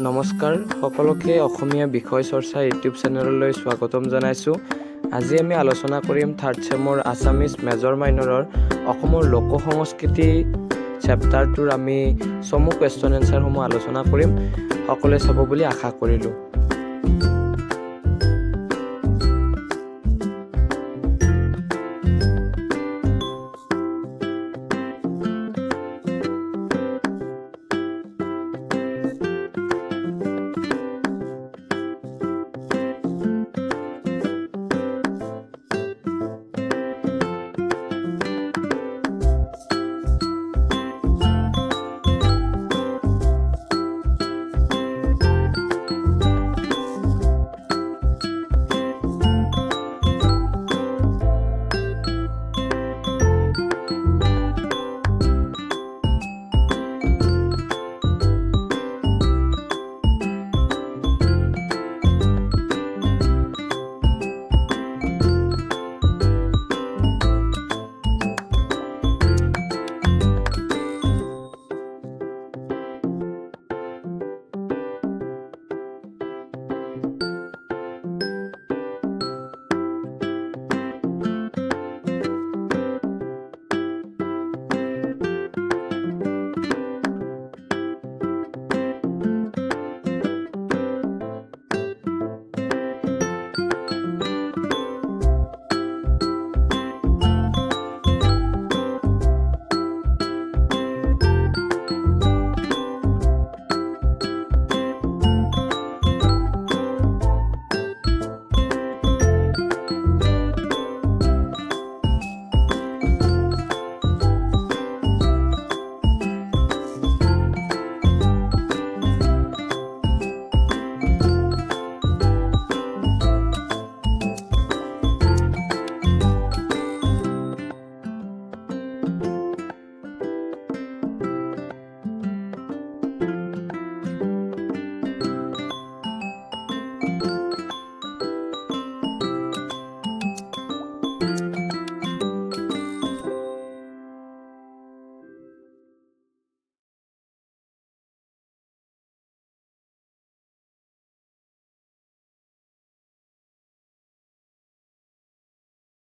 নমস্কাৰ সকলোকে অসমীয়া বিষয় চৰ্চা ইউটিউব চেনেললৈ স্বাগতম জনাইছোঁ। আজি আমি আলোচনা কৰিম থাৰ্ড চেমৰ আছামিজ মেজৰ মাইনৰৰ অসমৰ লোক সংস্কৃতি চেপ্টাৰটোৰ আমি চমু কুৱেশ্যন এনচাৰসমূহ আলোচনা কৰিম। সকলোৱে চাব বুলি আশা কৰিলোঁ।